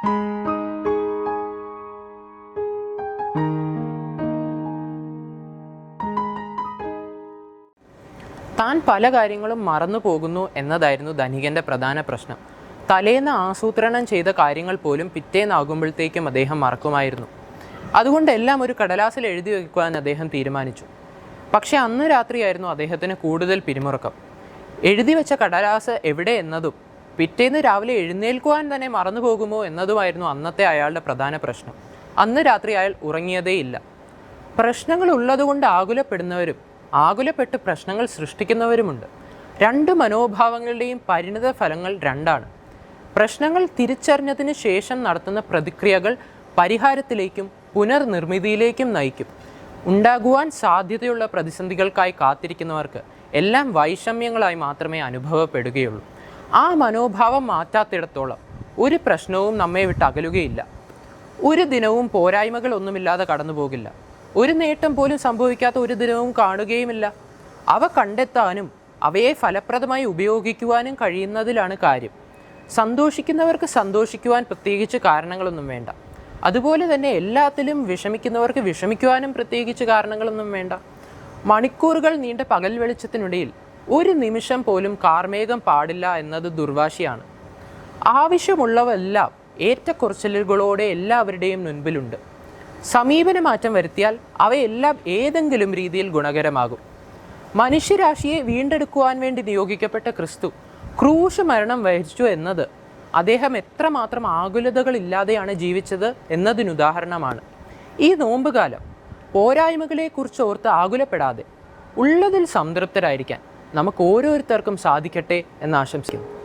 താൻ പല കാര്യങ്ങളും മറന്നു പോകുന്നു എന്നതായിരുന്നു ധനികൻ്റെ പ്രധാന പ്രശ്നം. തലേന്ന് ആസൂത്രണം ചെയ്ത കാര്യങ്ങൾ പോലും പിറ്റേന്നാകുമ്പോഴത്തേക്കും അദ്ദേഹം മറക്കുമായിരുന്നു. അതുകൊണ്ട് എല്ലാം ഒരു കടലാസിൽ എഴുതി വയ്ക്കുവാൻ അദ്ദേഹം തീരുമാനിച്ചു. പക്ഷേ അന്ന് രാത്രിയായിരുന്നു അദ്ദേഹത്തിന് കൂടുതൽ പിരിമുറുക്കം. എഴുതി വെച്ച കടലാസ് എവിടെ എന്നതും പിറ്റേന്ന് രാവിലെ എഴുന്നേൽക്കുവാൻ തന്നെ മറന്നു പോകുമോ എന്നതുമായിരുന്നു അന്നത്തെ അയാളുടെ പ്രധാന പ്രശ്നം. അന്ന് രാത്രി അയാൾ ഉറങ്ങിയതേയില്ല. പ്രശ്നങ്ങൾ ഉള്ളതുകൊണ്ട് ആകുലപ്പെടുന്നവരും ആകുലപ്പെട്ട് പ്രശ്നങ്ങൾ സൃഷ്ടിക്കുന്നവരുമുണ്ട്. രണ്ട് മനോഭാവങ്ങളുടെയും പരിണിത ഫലങ്ങൾ രണ്ടാണ്. പ്രശ്നങ്ങൾ തിരിച്ചറിഞ്ഞതിന് ശേഷം നടത്തുന്ന പ്രതിക്രിയകൾ പരിഹാരത്തിലേക്കും പുനർനിർമ്മിതിയിലേക്കും നയിക്കും. ഉണ്ടാകുവാൻ സാധ്യതയുള്ള പ്രതിസന്ധികൾക്കായി കാത്തിരിക്കുന്നവർക്ക് എല്ലാം വൈഷമ്യങ്ങളായി മാത്രമേ അനുഭവപ്പെടുകയുള്ളൂ. ആ മനോഭാവം മാറ്റാത്തിടത്തോളം ഒരു പ്രശ്നവും നമ്മെ വിട്ട് അകലുകയില്ല. ഒരു ദിനവും പോരായ്മകളൊന്നുമില്ലാതെ കടന്നു പോകില്ല. ഒരു നേട്ടം പോലും സംഭവിക്കാത്ത ഒരു ദിനവും കാണുകയുമില്ല. അവ കണ്ടെത്താനും അവയെ ഫലപ്രദമായി ഉപയോഗിക്കുവാനും കഴിയുന്നതിലാണ് കാര്യം. സന്തോഷിക്കുന്നവർക്ക് സന്തോഷിക്കുവാൻ പ്രത്യേകിച്ച് കാരണങ്ങളൊന്നും വേണ്ട. അതുപോലെ തന്നെ എല്ലാത്തിലും വിഷമിക്കുന്നവർക്ക് വിഷമിക്കുവാനും പ്രത്യേകിച്ച് കാരണങ്ങളൊന്നും വേണ്ട. മണിക്കൂറുകൾ നീണ്ട പകൽ വെളിച്ചത്തിനിടയിൽ ഒരു നിമിഷം പോലും കാർമേഘം പാടില്ല എന്നത് ദുർവാശിയാണ്. ആവശ്യമുള്ളവെല്ലാം ഏറ്റക്കുറച്ചിലുകളോടെ എല്ലാവരുടെയും മുൻപിലുണ്ട്. സമീപന മാറ്റം വരുത്തിയാൽ അവയെല്ലാം ഏതെങ്കിലും രീതിയിൽ ഗുണകരമാകും. മനുഷ്യരാശിയെ വീണ്ടെടുക്കുവാൻ വേണ്ടി നിയോഗിക്കപ്പെട്ട ക്രിസ്തു ക്രൂശ മരണം വഹിച്ചു എന്നത് അദ്ദേഹം എത്രമാത്രം ആകുലതകളില്ലാതെയാണ് ജീവിച്ചത് എന്നതിനുദാഹരണമാണ്. ഈ നോമ്പുകാലം പോരായ്മകളെക്കുറിച്ച് ഓർത്ത് ആകുലപ്പെടാതെ ഉള്ളതിൽ സംതൃപ്തരായിരിക്കാൻ നമുക്ക് ഓരോരുത്തർക്കും സാധിക്കട്ടെ എന്ന് ആശംസിക്കുന്നു.